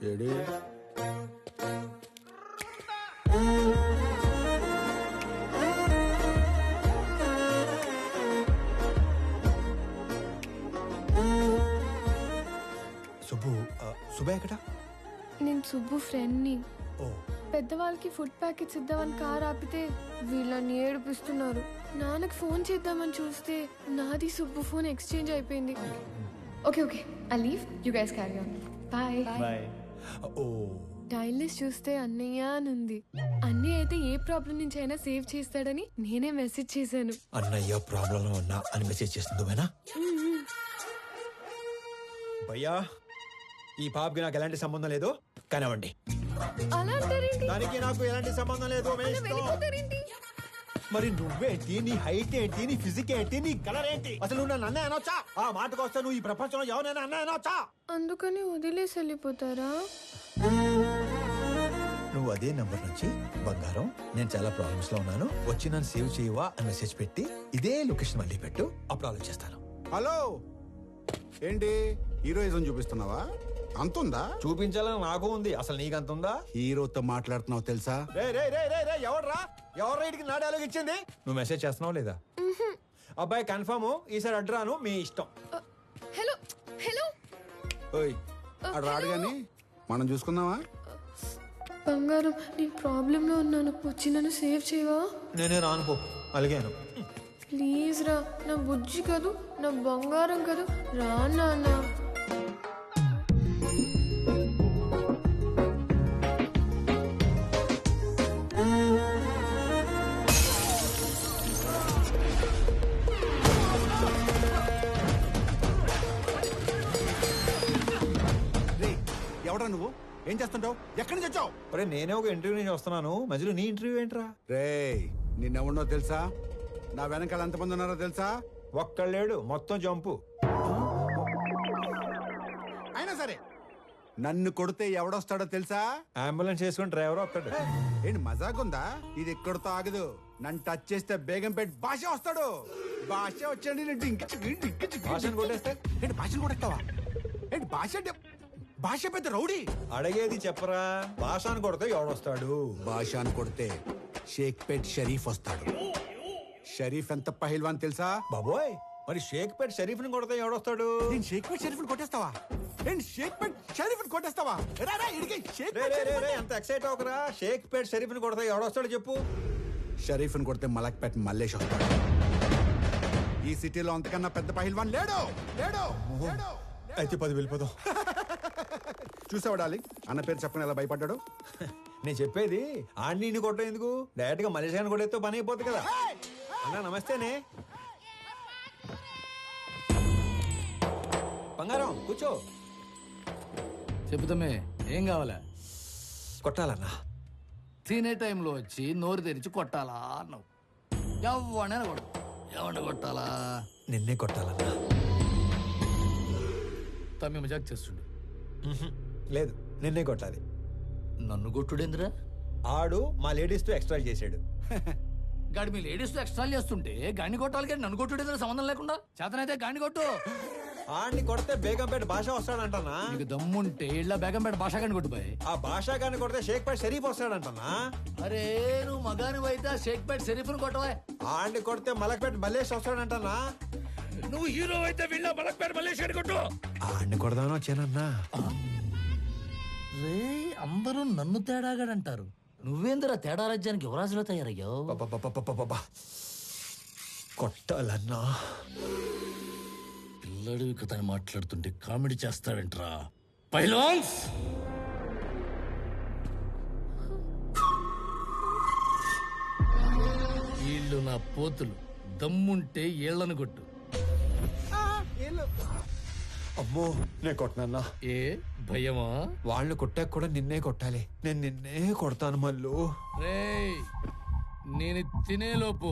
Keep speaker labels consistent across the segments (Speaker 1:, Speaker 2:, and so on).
Speaker 1: AD Subbu Subbu ఎక్కడ?
Speaker 2: నేను సుబ్బు ఫ్రెండ్ని.
Speaker 1: ఓ
Speaker 2: పెద్దవాళ్ళకి ఫుడ్ ప్యాకెట్స్ ఇద్దామని కార్ ఆపితే వీళ్ళని ఏడిపిస్తున్నారు. నాన్నకి ఫోన్ చేద్దామని చూస్తే నాది సుబ్బు ఫోన్ ఎక్స్చేంజ్ అయిపోయింది. Okay okay I leave, you guys carry on. Bye.
Speaker 1: ఓ
Speaker 2: డైల్ లిస్ట్ చూస్తే అన్నయ్య అని ఉంది. అన్నయ్య అయితే ఏ ప్రాబ్లం నుంచి అయినా సేవ్ చేస్తాడని నేనే మెసేజ్ చేశాను.
Speaker 1: అన్నయ్య ప్రాబ్లం లో ఉన్నా అని మెసేజ్ చేస్తుంది నువ్వేనా? భయ్యా ఈ పాపకి నాకు ఎలాంటి సంబంధం లేదు కానివ్వండి.
Speaker 2: అలా అంటారేంటి?
Speaker 1: దానికి నాకు ఎలాంటి సంబంధం లేదు.
Speaker 2: వెళ్ళిపోతారేంటి?
Speaker 1: మరి నువ్వేంటి, నీ హైట్ ఏంటి, నీ ఫిజిక్ ఏంటి, నీ కలర్ ఏంటి? అసలు నువ్వు నన్ను అన్నయ్య అనొచ్చా? ఆ మాటకు వస్తే నువ్వు ఈ ప్రపంచంలో ఎవరైనా అన్నయ్య అనొచ్చా?
Speaker 2: అందుకని వదిలేసి వెళ్ళిపోతారా?
Speaker 1: నువ్వు అదే నంబర్ నుంచి బంగారం నేను చాలా ప్రాబ్లమ్స్ లో ఉన్నాను, వచ్చి నన్ను సేవ్ చేయవా అని మెసేజ్ పెట్టి ఇదే లొకేషన్ మళ్ళీ పెట్టు, అప్పుడు ఆలోచిస్తాను.
Speaker 3: హలో, ఏంటి హీరోయిజం చూపిస్తున్నావా? అంతుందా?
Speaker 1: చూపించాలని నాకు ఉంది, అసలు నీకు అంత ఉందా?
Speaker 3: హీరోతో మాట్లాడుతున్నావు తెలుసా?
Speaker 1: ఎవర్రా ఇటుకి నా డైలాగ్ ఇచ్చింది? నువ్వు మెసేజ్ చేస్తున్నావు లేదా? అబ్బాయి కన్ఫర్మ్, ఈసారి అడ్రాను, మీ ఇష్టం.
Speaker 2: హలో హలో
Speaker 3: ఓయ్ అడు రాడు గాని మనం చూసుకుందామా?
Speaker 2: బంగారం నేను ప్రాబ్లం లో ఉన్నాను, వచ్చి నన్ను సేవ్ చేయవా?
Speaker 1: నేనే రానుకో, అలిగాను.
Speaker 2: ప్లీజ్ రా, నా బుజ్జి కదూ, నా బంగారం కదూ, రా నాన్న.
Speaker 3: ఎవడా నువ్వు? ఏం చేస్తుంటావు? ఎక్కడి నుంచి వచ్చావు?
Speaker 1: అరే నేనే ఒక ఇంటర్వ్యూ నుంచి వస్తున్నాను, మధ్యలో నీ ఇంటర్వ్యూ ఏంట్రా?
Speaker 3: రేయ్ నిన్నెవడో తెలుసా? నా వెనకాల ఎంతమంది ఉన్నారో తెలుసా?
Speaker 1: ఒక్కళ్ళేడు, మొత్తం జంపు.
Speaker 3: అయినా సరే నన్ను కొడితే ఎవడొస్తాడో తెలుసా?
Speaker 1: అంబులెన్స్ చేసుకుని డ్రైవర్ వస్తాడు.
Speaker 3: ఏంటి మజాకుందా? ఇది ఎక్కడితో ఆగదు. నన్ను టచ్ చేస్తే బేగంపేట భాష వస్తాడు. భాష వచ్చాడు.
Speaker 1: భాషను కొట్టేస్తే
Speaker 3: ఏంటి భాషను కొట్టేస్తావా? ఏంటి భాష అంటే భాష పెద్ద రౌడీ.
Speaker 1: అడిగేది చెప్పరా, భాషను కొడితే ఎవడొస్తాడు?
Speaker 3: భాషను కొడితే షేక్పేట్ షరీఫ్ వస్తాడు. షరీఫ్ ఎంత పహిల్వాన్ తెలుసా?
Speaker 1: బాబోయ్, మరి షేక్పేట్ షరీఫ్ ని కొడితే ఎవడొస్తాడు?
Speaker 3: నేను షేక్పేట్ షరీఫ్ కొట్టేస్తావా? ఏంటి షేక్పేట్ షరీఫ్ కొట్టేస్తావా?
Speaker 1: ఎంత ఎక్సైట్ అవకరా. షేక్పేట్ షరీఫ్ ని కొడితే ఎవడొస్తాడు చెప్పు?
Speaker 3: షరీఫ్ ని కొడితే మలక్పేట్ మల్లేష్ వస్తాడు. ఈ సిటీలో అంతకన్నా పెద్ద పహిల్వాన్ లేడు. లేడు లేడు.
Speaker 1: అయితే 10 వెళ్ళిపోదాం.
Speaker 3: చూసావా డార్లింగ్, అన్న పేరు చెప్పని ఎలా భయపడ్డాడు?
Speaker 1: నేను చెప్పేది ఆడిని కొట్టడం ఎందుకు, డైరెక్ట్ గా మలేషియాని కొట్టేస్తే పని అయిపోతుంది కదా. అన్నా నమస్తేనే. బంగారం కూర్చో.
Speaker 4: చెబుతామే, ఏం కావాలా?
Speaker 1: కొట్టాలన్నా.
Speaker 4: తినే టైంలో వచ్చి నోరు తెరిచి కొట్టాలా అన్నావు. ఎవడైనా కొడు. ఎవరిని కొట్టాలా?
Speaker 1: నిన్నే కొట్టాలన్నా.
Speaker 4: తమ్మి మజాక్ చేస్తుండు.
Speaker 1: లేదు, నిన్నే కొట్టాలి.
Speaker 4: నన్ను కొట్టుడేందిరా?
Speaker 1: ఆడు మా లేడీస్ తో ఎక్స్ట్రా చేసాడు.
Speaker 4: గాడి మీ లేడీస్ తో ఎక్స్ట్రా చేస్తుంటే గాని కొట్టాలి కానీ నన్ను కొట్టుడేందిరా సంబంధం లేకుండా? చేతనైతే గాని కొట్టు.
Speaker 1: ఆడిని కొడితే బేగంపేట భాష వస్తాడంటనా?
Speaker 4: నీకు దమ్ముంటే ఇళ్ళ బేగంపేట భాష గాని కొట్టుపోయి.
Speaker 1: ఆ భాష గాని కొడితే షేక్పేట్ షరీఫ్ వస్తాడంటనా?
Speaker 4: అరే నువ్వు మగాని అయితే షేక్పేట్ షరీఫ్ను కొట్టవా.
Speaker 1: ఆడిని కొడితే మలక్పేట మల్లేష్ వస్తాడంటనా?
Speaker 4: నువ్వు హీరో అయితే వీళ్ళ మలక్పేట మల్లేష్ గాని కొట్టు.
Speaker 1: ఆడిని కొడదామని వచ్చానన్నా.
Speaker 4: రే అందరూ నన్ను తేడాగాడంటారు. నువ్వేందిరా తేడా రాజ్యానికి యువరాజులో తయారయ్యావు?
Speaker 1: కొట్టాలన్నా.
Speaker 4: పిల్లడు కథని మాట్లాడుతుంటే కామెడీ చేస్తావేంట్రా పైలాన్స్? వీళ్ళు నా పోతులు, దమ్ముంటే ఏళ్లను కొట్టు.
Speaker 1: అమ్మో నేను కొట్టనన్నా.
Speaker 4: ఏ భయమా?
Speaker 1: వాళ్ళు కొట్టాక కూడా నిన్నే కొట్టాలి. నేను నిన్నే కొడతాను మళ్ళు.
Speaker 4: రేయ్ నేను తినేలోపు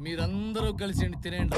Speaker 4: మీరందరూ కలిసి తినేయండి.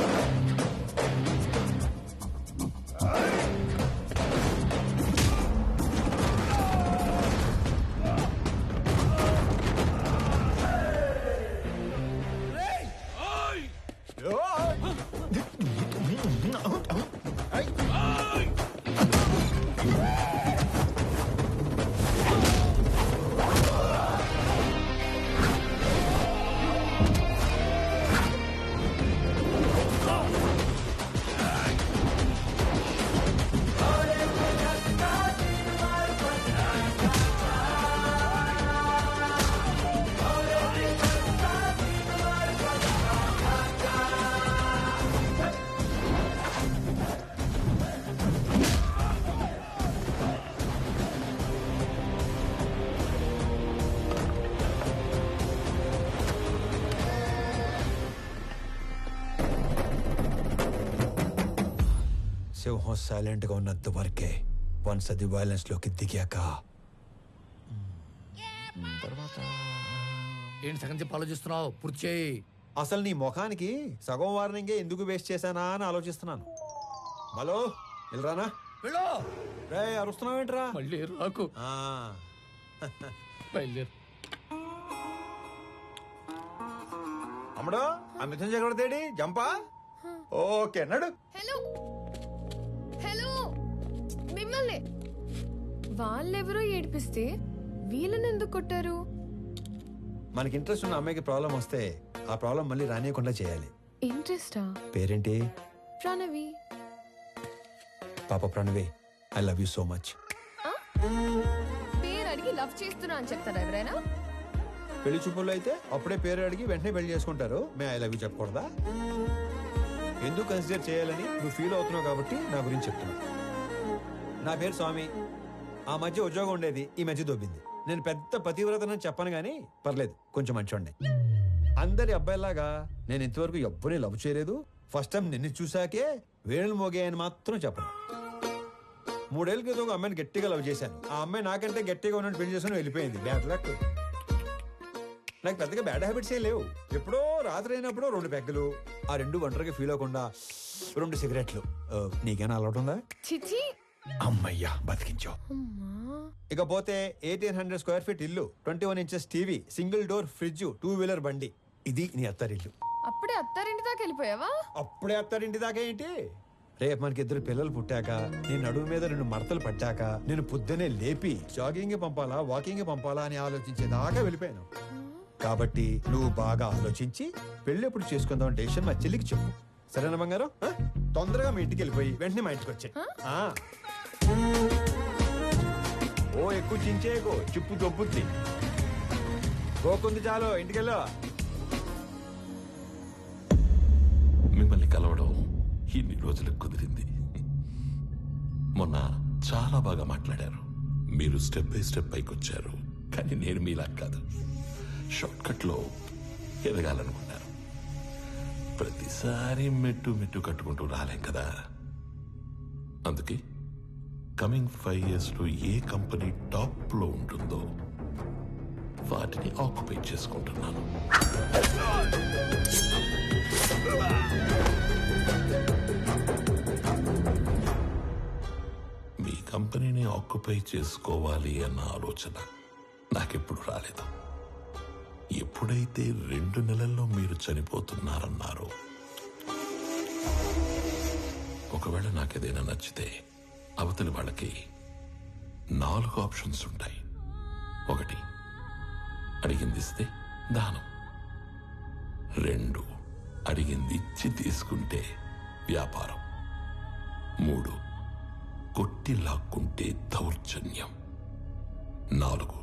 Speaker 1: సింహం సైలెంట్ గా ఉన్నంత వరకే. వన్స్ అది వైలెన్స్ లోకి దిగాక తర్వాత
Speaker 4: ఏంటి సగం చెప్పి ఆలోచిస్తున్నావు? పూర్తి చేయి.
Speaker 1: అసలు నీ ముఖానికి సగం వార్నింగే ఎందుకు వేస్ట్ చేశానా అని ఆలోచిస్తున్నాను. హలో వెళ్ళరానా?
Speaker 4: వెళ్ళు.
Speaker 1: రే అరుస్తున్నావేంట్రా?
Speaker 4: మళ్ళీ రాకు.
Speaker 1: ఆ,
Speaker 4: బయలుదేరు.
Speaker 1: అమ్మడు ఆ మిథున్ చక్రవర్తి జంపా. ఓకే నడు.
Speaker 2: హలో హలో, మిమ్మల్ని వాళ్ళెవరో ఏడిపిస్తే వీళ్ళని ఎందుకు కొట్టారు?
Speaker 1: మనకి ఇంట్రెస్ట్ ఉన్న అమ్మాయికి ప్రాబ్లం వస్తే ఆ ప్రాబ్లం మళ్ళీ రానియకుండా చేయాలి.
Speaker 2: ఇంట్రెస్టా?
Speaker 1: పేరేంటి?
Speaker 2: ప్రణవి.
Speaker 1: పాప Pranavi, I love you so much.
Speaker 2: పేరు అడిగి లవ్ చేస్తున్నా అని చెప్తారా ఎవరైనా?
Speaker 1: పెళ్లి చూపుల్లో అయితే అప్పుడే పేరు అడిగి వెంటనే పెళ్లి చేసుకుంటారు. మే ఐ లవ్ యూ చెప్పకూడదా? ఎందుకు కన్సిడర్ చేయాలని నువ్వు ఫీల్ అవుతున్నావు కాబట్టి నా గురించి చెప్తున్నా. నా పేరు స్వామి. ఆ మధ్య ఉద్యోగం ఉండేది, ఈ మధ్య దొబ్బింది. నేను పెద్ద పతివ్రతనని చెప్పను గానీ పర్లేదు, కొంచెం మంచోండి. అందరి అబ్బాయిలాగా నేను ఇంతవరకు ఎవ్వరిని లవ్ చేయలేదు. ఫస్ట్ టైం నిన్ను చూశాకే వేణులు మోగాయని మాత్రం చెప్పను. 3 ఏళ్ళ క్రితం ఒక అమ్మాయిని గట్టిగా లవ్ చేశాను. ఆ అమ్మాయి నాకంటే గట్టిగా ఉన్నట్టు పెళ్లి చేసుకుని వెళ్ళిపోయింది. Bad luck. నాకు పెద్దగా బ్యాడ్ హ్యాబిట్స్ ఏ లేవు. ఎప్పుడో రాత్రి అయినప్పుడు 2 పెగ్గలు, ఆ 2 ఒంటరిగా ఫీల్ అవ్వకుండా 2 సిగరెట్లు. నీకేనా అలవాటు ఉందా?
Speaker 2: చిచి.
Speaker 1: అమ్మయ్యా బతికించావు.
Speaker 2: అమ్మా.
Speaker 1: ఇకపోతే 1800 స్క్వేర్ ఫీట్ ఇల్లు, 21 inches TV, single door fridge, 2 wheeler బండి. ఇది నీ అత్తారిల్లు.
Speaker 2: అప్పుడే అత్తారింటి దాకా వెళ్ళిపోయావా?
Speaker 1: అప్పుడే అత్తారింటి దాకా ఏంటి? రేపు మనకి 2 పిల్లలు పుట్టాక, నీ నడుము మీద 2 మడతలు పట్టాక, నేను పొద్దునే లేపి జాగింగ్ పంపాలా వాకింగ్ పంపాలా అని ఆలోచించేదాకా వెళ్ళిపోయాను. కాబట్టి నువ్వు బాగా ఆలోచించి పెళ్లి ఎప్పుడు చేసుకుందాం డెసిషన్ మా చెల్లికి చెప్పు. సరేనా బంగారం? తొందరగా మీ ఇంటికి వెళ్ళిపోయి వెంటనే మా ఇంటికి వచ్చాయి. ఓ ఎక్కువ చించేయకు, చిప్పు దొబ్బుద్ది. గోకుంది చాలు, ఇంటికెళ్ళా.
Speaker 5: మిమ్మల్ని కలవడం ఇన్ని రోజులకు కుదిరింది. మొన్న చాలా బాగా మాట్లాడారు. మీరు స్టెప్ బై స్టెప్ పైకి వచ్చారు. కానీ నేను మీలా కాదు, షార్ట్ కట్ లో ఎదగాలనుకున్నారు. ప్రతిసారి మెట్టు మెట్టు కట్టుకుంటూ రాలేం కదా. అందుకే కమింగ్ 5 years లో ఏ కంపెనీ టాప్ లో ఉంటుందో వాటిని ఆక్యుపై చేసుకుంటున్నాను. మీ కంపెనీని ఆక్యుపై చేసుకోవాలి అన్న ఆలోచన నాకెప్పుడు రాలేదు. ఎప్పుడైతే 2 నెలల్లో మీరు చనిపోతున్నారన్నారో, ఒకవేళ నాకేదైనా నచ్చితే అవతలి వాళ్ళకి 4 ఆప్షన్స్ ఉంటాయి. 1, అడిగింది ఇస్తే దానం. 2, అడిగింది ఇచ్చి తీసుకుంటే వ్యాపారం. 3, కొట్టి లాక్కుంటే దౌర్జన్యం. 4,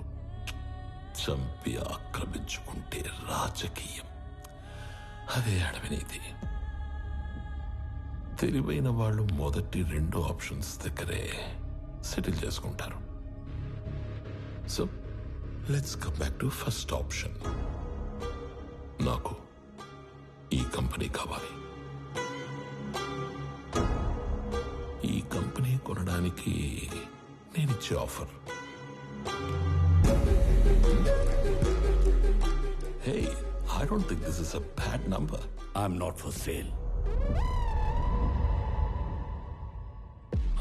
Speaker 5: చంపి ఆక్రమించుకుంటే రాజకీయం. అదే అడవినీతి. తెలివైన వాళ్ళు మొదటి 2 ఆప్షన్స్ దగ్గరే సెటిల్ చేసుకుంటారు. So let's come back to first option. నాకు ఈ కంపెనీ కావాలి. ఈ కంపెనీ కొనడానికి నేనిచ్చే offer, hey, I don't think this is a bad number.
Speaker 6: I'm not for sale.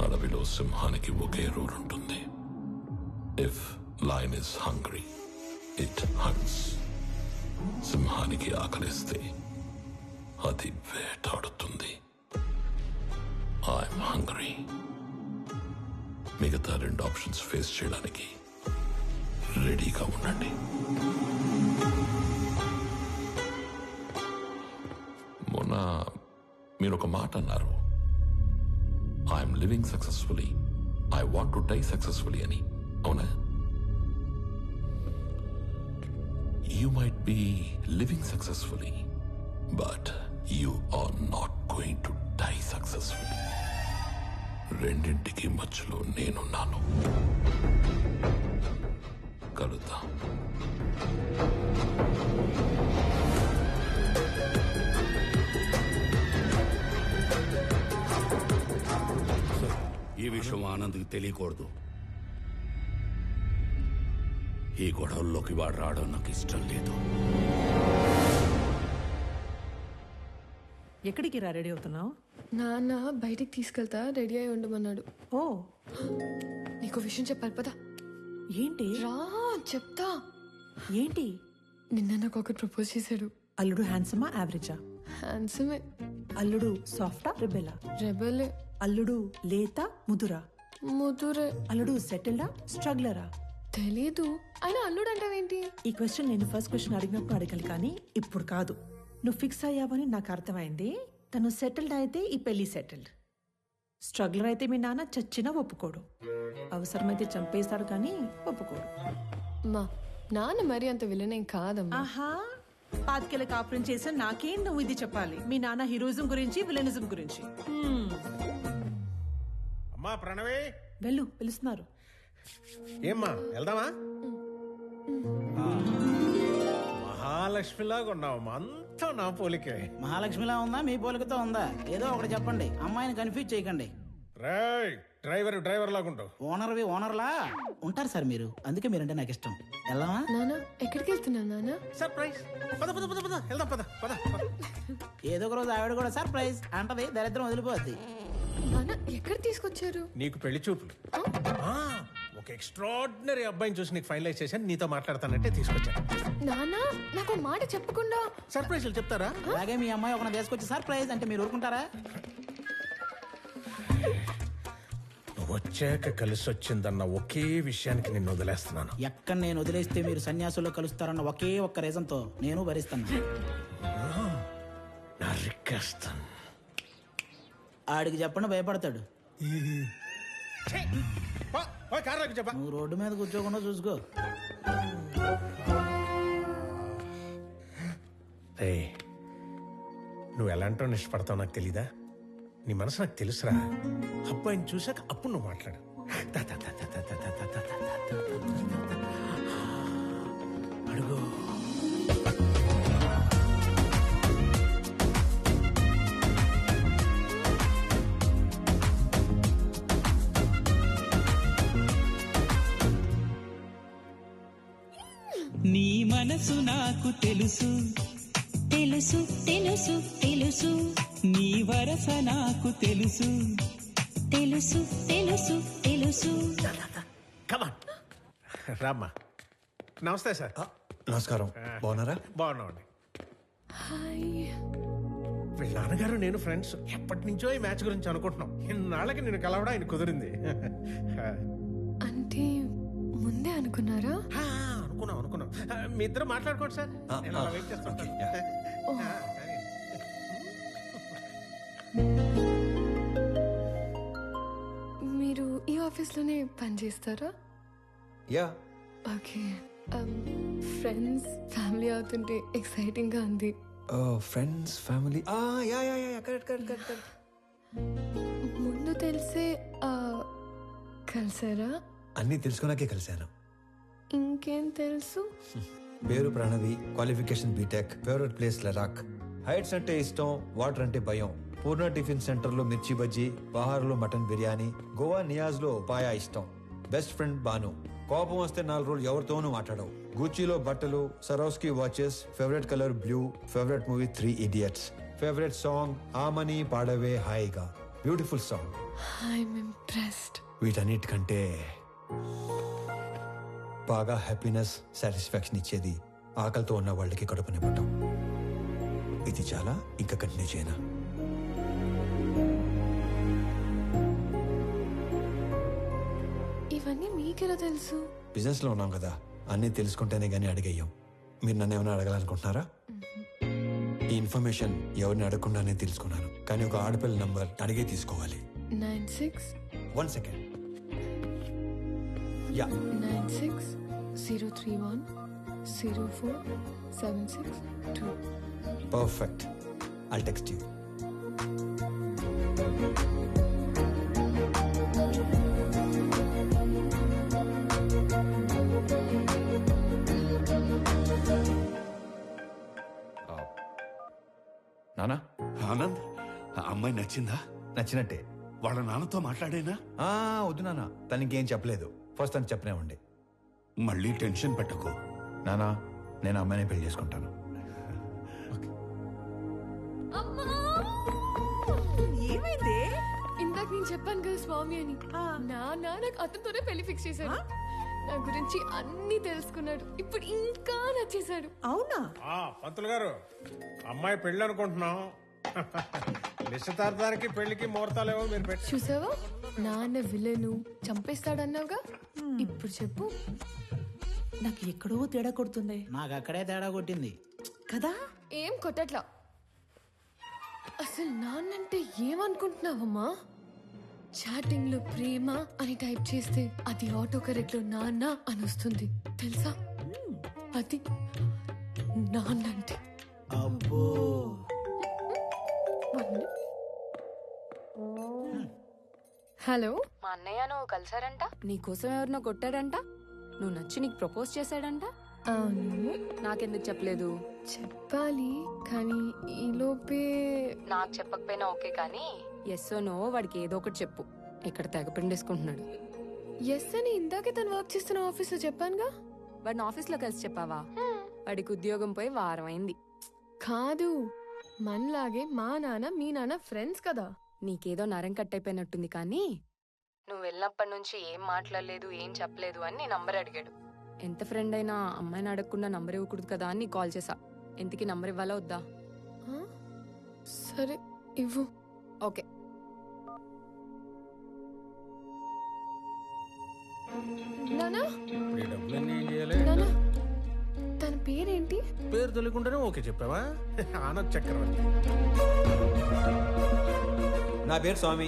Speaker 5: అడవిలో సింహానికి ఒకే రూల్ ఉంటుంది. If lion is hungry, it haunts. సింహానికి ఆకలిస్తే అది వేటాడుతుంది. I'm hungry. మిగతా 2 ఆప్షన్స్ ఫేస్ చేయడానికి రెడీగా ఉండండి. మొన్న మీరు ఒక మాట అన్నారు, I'm living successfully, I want to die successfully అని. అవునా? You might be living successfully, but you are not going to die successfully. రెండింటికి మధ్యలో నేనున్నాను. కలుద్దాం.
Speaker 6: ఈ విషయం ఆనంద్కి తెలియకూడదు. ఈ గొడవల్లోకి వాడు రావడం నాకు ఇష్టం లేదు.
Speaker 7: ఎక్కడికి రా రెడీ అవుతున్నావు?
Speaker 2: నాన్న బయటికి తీసుకెళ్తా, రెడీ అయి ఉండమన్నాడు.
Speaker 7: ఓ
Speaker 2: నీకు విషయం చెప్పాలి పదా.
Speaker 7: ఏంటి?
Speaker 2: రా చెప్తా.
Speaker 7: ఏంటి?
Speaker 2: నిన్న నాకు ఒకటి ప్రపోజ్ చేశాడు.
Speaker 7: అల్లుడు హ్యాండ్సమా యావరేజా?
Speaker 2: హ్యాండ్సమే.
Speaker 7: అల్లుడు సాఫ్టా రెబెలా?
Speaker 2: రెబలే.
Speaker 7: అల్లుడు లేత ముదురా?
Speaker 2: ముదురే.
Speaker 7: అల్లుడు సెటిల్డా స్ట్రగ్లరా?
Speaker 2: తెలీదు. ఆయన అల్లుడు అంటావేంటి?
Speaker 7: ఈ క్వశ్చన్ నేను ఫస్ట్ క్వశ్చన్ అడిగినప్పుడు అడగాలి, కానీ ఇప్పుడు కాదు. నువ్వు ఫిక్స్ అయ్యావని నాకు అర్థమైంది. తను సెటిల్డ్ అయితే ఈ పెళ్లి సెటిల్డ్. స్ట్రగ్లర్ అయితే మీ నాన్న చచ్చినా ఒప్పుకోడు. అవసరమైతే చంపేస్తాడు కానీ ఒప్పుకోడు.
Speaker 2: మా నాన్న మరి అంత విలనేం కాదమ్మా.
Speaker 7: ఆహా, పాతికేళ్ళ కాపురం చేసా నాకేం నువ్వు ఇది చెప్పాలి? మీ నాన్న హీరోయిజం గురించి విలనిజం గురించి.
Speaker 8: అమ్మా ప్రణవే,
Speaker 7: వెళ్ళు, పిలుస్తున్నారు.
Speaker 8: ఏమ్మా వెళ్దామా? మహాలక్ష్మిలాగా ఉన్నావమ్మా, అంతా నా పోలికే.
Speaker 9: మహాలక్ష్మిలా ఉందా మీ పోలికతో ఉందా? ఏదో ఒకటి చెప్పండి, అమ్మాయిని కన్ఫ్యూజ్ చేయకండి.
Speaker 8: రేయ్ డ్రైవర్ లాగుంటావు.
Speaker 9: ఓనర్లా ఉంటారు సార్ మీరు, అందుకే మీరంటే నాకు ఇష్టం. వెళ్దామా?
Speaker 2: నాన్న ఎక్కడికి వెళ్తున్నావు నాన్న?
Speaker 8: సర్ప్రైజ్. పద పద పద పద వెళ్దాం, పద పద పద.
Speaker 9: ఏదో ఒక రోజు ఆవిడ కూడా సర్ప్రైజ్ అంటది, దరిద్రం వదిలిపోద్ది.
Speaker 2: నాన్న ఎక్కడ తీసుకొచ్చారు?
Speaker 8: నీకు పెళ్లి చూపులు. ఒక ఎక్స్ట్రాడినరీ అబ్బాయిని చూసి నీకు ఫైనలైజ్ చేశాను, నీతో మాట్లాడతానంటే తీసుకొచ్చాను.
Speaker 2: నాన్న నాకు మాట చెప్పకుండా
Speaker 8: సర్ప్రైజ్లు చెప్తారా?
Speaker 9: అలాగే మీ అమ్మాయి ఒక తీసుకొచ్చి సర్ప్రైజ్ అంటే మీరు ఊరుకుంటారా?
Speaker 8: నువ్వు వచ్చాక కలిసి వచ్చిందన్న ఒకే విషయానికి నిన్ను వదిలేస్తున్నాను.
Speaker 9: ఎక్కడ నేను వదిలేస్తే మీరు సన్యాసుల్లో కలుస్తారన్న ఒకే ఒక్క రీజన్తో నేను భరిస్తాను.
Speaker 8: నరికేస్తాను.
Speaker 9: ఆడికి చెప్పండి, భయపడతాడు.
Speaker 8: కార్లోకి చెప్పా.
Speaker 9: నువ్వు రోడ్డు మీద కూర్చోకుండా చూసుకో.
Speaker 8: నువ్వు ఎలాంటో ఇష్టపడతావు నాకు తెలీదా? నీ మనసు నాకు తెలుసురా. అబ్బాయిని చూసాక అప్పుడు నువ్వు మాట్లాడు. అడుగు.
Speaker 10: నీ మనసు నాకు తెలుసు తెలుసు తెలుసు తెలుసు, నీ వరస నాకు తెలుసు తెలుసు తెలుసు తెలుసు.
Speaker 8: కమాన్ రామ్మా. నమస్తే సార్.
Speaker 1: నమస్కారం. బాగున్నారా?
Speaker 8: బాగున్నామండి.
Speaker 2: హాయ్.
Speaker 8: వీళ్ళ నాన్నగారు నేను ఫ్రెండ్స్. ఎప్పటి నుంచో ఈ మ్యాచ్ గురించి అనుకుంటున్నాం. ఇన్నాళ్ళకి నేను కలవడం ఆయన కుదిరింది.
Speaker 2: అంటే ముందే అనుకున్నారా?
Speaker 8: అనుకున్నాం. మీ ఇద్దరు మాట్లాడుకోండి సార్, నేను అలా వెయిట్ చేస్తాను.
Speaker 2: మీరు ఈ ఆఫీస్లోనే పని చేస్తారా?
Speaker 1: యా.
Speaker 2: ఓకే. ఫ్రెండ్స్ ఫ్యామిలీ అవుతుంటే ఎక్సైటింగ్ గా ఉంది.
Speaker 1: Friends family. Yeah yeah yeah, correct.
Speaker 2: ముందు తెలిసే కలిసారా?
Speaker 1: అన్నీ తెలుసుకున్నాకే కలిశాను.
Speaker 2: ఇంకేం తెలుసు?
Speaker 1: పేరు Pranavi, qualification BTech, favourite place Ladakh, heights అంటే ఇష్టం, వాటర్ అంటే భయం, పూర్ణ టిఫిన్ సెంటర్ లో మిర్చి బజ్జీ, బహార్లో మటన్ బిర్యానీ, గోవా నియాజ్ లో పాయా ఇష్టం, బెస్ట్ ఫ్రెండ్ బాను, కోపం వస్తే 4 రోజులు ఎవరితోనూ మాట్లాడవు, గూచీలో బట్టలు, Swarovski watches, favourite colour blue, favourite movie 3 Idiots, favourite song ఆమని పాడవే హాయిగా, బ్యూటిఫుల్ సాంగ్.
Speaker 2: I'm impressed.
Speaker 1: వీటన్నిటికంటే బాగా హ్యాపీనెస్, సాటిస్ఫాక్షన్ ఇచ్చేది ఆకలితో ఉన్న వాళ్ళకి కడుపు నింపటం. ఇది చాలా, ఇంకా కంటిన్యూ చేయనా?
Speaker 2: ఇవన్నీ మీకెలా తెలుసు?
Speaker 1: బిజినెస్ లో ఉన్నాం కదా, అన్నీ తెలుసుకుంటేనే గానీ అడిగేయం. మీరు నన్ను ఏమైనా అడగాలనుకుంటున్నారా? ఈ ఇన్ఫర్మేషన్ ఎవరిని అడగకుండానే తెలుసుకున్నాను, కానీ ఒక ఆడపిల్ల నంబర్ అడిగే తీసుకోవాలి.
Speaker 2: 96
Speaker 1: 1 second. Yeah,
Speaker 2: 96 031 04 762.
Speaker 1: Perfect. I'll text you.
Speaker 3: నానా, ఆనంద్, ఆ అమ్మాయి నచ్చిందా?
Speaker 1: నచ్చినట్టే.
Speaker 3: వాళ్ళ నాన్నతో మాట్లాడేనా?
Speaker 1: వద్దు నాన్న, తనకి ఏం చెప్పలేదు. ఫస్ట్ తను చెప్పనివ్వండి.
Speaker 3: మళ్ళీ టెన్షన్ పెట్టకు.
Speaker 1: నానా, నేను అమ్మాయిని పెళ్లి చేసుకుంటాను.
Speaker 7: ఏమైంది?
Speaker 2: ఇందాక నేను చెప్పాను కదా స్వామి అని. నాన్న నాకు అతనితోనే పెళ్లి ఫిక్స్ చేశాడు. నా గురించి అన్ని తెలుసుకున్నాడు. ఇప్పుడు ఇంకా నచ్చేశాడు.
Speaker 7: అవునా?
Speaker 8: పంతులు గారు, అమ్మాయి పెళ్లి అనుకుంటున్నాం. నిశ్చితార్థానికి పెళ్లికి ముహూర్తాలేవో మీరు పెట్టి.
Speaker 2: చూసావా, నాన్న విలను చంపేస్తాడన్నావుగా. ఇప్పుడు చెప్పు.
Speaker 7: నాకు ఎక్కడో తేడా కొడుతుంది
Speaker 9: నాకు అక్కడే తేడా కొట్టింది
Speaker 7: కదా.
Speaker 2: ఏం కొట్టట్లా. అసలు నాన్నంటే ఏమనుకుంటున్నావమ్మా? చాటింగ్ లో ప్రేమ అని టైప్ చేస్తే అది ఆటో కరెక్ట్ లో నాన్న అని వస్తుంది తెలుసా? అది నాన్నంటే.
Speaker 9: అబ్బో.
Speaker 2: హలో,
Speaker 11: మా అన్నయ్య నువ్వు కలిసారంట, నీకోసం ఎవరినో కొట్టాడంట, నువ్వు నచ్చి నీకు ప్రపోజ్ చేశాడంట.
Speaker 2: అవును.
Speaker 11: నాకెందుకు చెప్పలేదు?
Speaker 2: చెప్పాలి కానీ ఈలోపే.
Speaker 11: నాకు చెప్పకపోయినా ఓకే, కానీ ఎస్ నో వాడికి ఏదో ఒకటి చెప్పు. ఇక్కడ తెగ పిండేసుకుంటున్నాడు.
Speaker 2: ఎస్ అని ఇందాకే తను వర్క్ చేస్తున్న ఆఫీస్ లో చెప్పానుగా.
Speaker 11: వాడిని ఆఫీస్లో కలిసి చెప్పావా? వాడికి ఉద్యోగం పోయి వారం అయింది.
Speaker 2: కాదు, మనలాగే మా నాన్న మీ నాన్న ఫ్రెండ్స్ కదా.
Speaker 11: నీకేదో నరం కట్టయిపోయినట్టుంది, కానీ నువ్వు వెళ్ళినప్పటి నుంచి ఏం మాట్లాడలేదు, ఏం చెప్పలేదు అని నీ నంబర్ అడిగాడు. ఎంత ఫ్రెండ్ అయినా అమ్మాయిని అడగకుండా నంబర్ ఇవ్వకూడదు కదా అని కాల్ చేశా. ఇంతకీ నంబర్ ఇవ్వాలా వద్దా?
Speaker 2: సరే ఇవ్వు.
Speaker 11: ఓకే.
Speaker 2: నానా,
Speaker 8: ఈ డబ్బులన్నీ ఏం చేయాలి?
Speaker 2: నానా, తన పేరేంటి?
Speaker 8: పేరు తెలియకుండానే ఓకే చెప్పావా? ఆనంద్ చక్రవర్తి.
Speaker 1: నా పేరు స్వామి.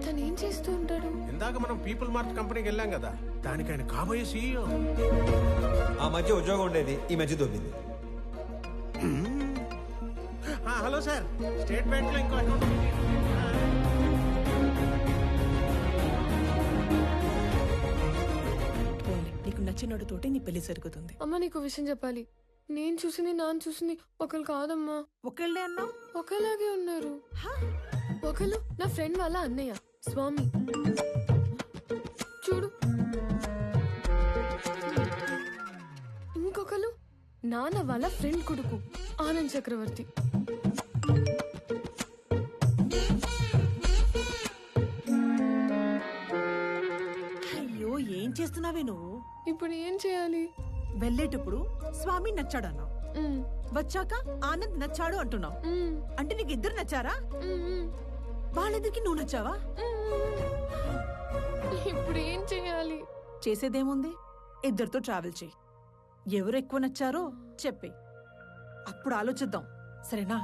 Speaker 2: తను ఏం చేస్తూ ఉంటాడు?
Speaker 8: ఇందాక మనం పీపుల్ మార్ట్ కంపెనీకి వెళ్ళాం కదా, దానికి ఆయన కాబోయే CEO.
Speaker 1: ఆ మధ్య ఉద్యోగం ఉండేది, ఈ మధ్య దొబ్బింది.
Speaker 8: హలో సార్, స్టేట్ బ్యాంక్ లో ఇంకో అకౌంట్ ఉంది.
Speaker 7: నీకు నచ్చినోడితోటి నీ పెళ్లి జరుగుతుంది.
Speaker 2: అమ్మ, నీకు విషయం చెప్పాలి. నేను చూసింది నాన్న చూసింది ఒకరు కాదమ్మా.
Speaker 7: ఒకళ్ళే అన్నావు?
Speaker 2: ఒకలాగే ఉన్నారు. ఒకళ్ళు నా ఫ్రెండ్ వాళ్ళ అన్నయ్య స్వామి, చూడు. ఇంకొకరు నాన్న వాళ్ళ ఫ్రెండ్ కొడుకు ఆనంద్ చక్రవర్తి.
Speaker 7: అయ్యో, ఏం చేస్తున్నావే నువ్వు?
Speaker 2: ఇప్పుడు ఏం చేయాలి?
Speaker 7: వెళ్ళేటప్పుడు స్వామి నచ్చాడు అన్నావు, వచ్చాక ఆనంద్ నచ్చాడు అంటున్నావు. అంటే నీకు ఇద్దరు నచ్చారా? వాళ్ళిద్దరికి నువ్వు నచ్చావా?
Speaker 2: ఇప్పుడు ఏం చేయాలి?
Speaker 7: చేసేదేముంది, ఇద్దరితో ట్రావెల్ చేయి. ఎవరు ఎక్కువ నచ్చారో చెప్పి అప్పుడు ఆలోచిద్దాం, సరేనా?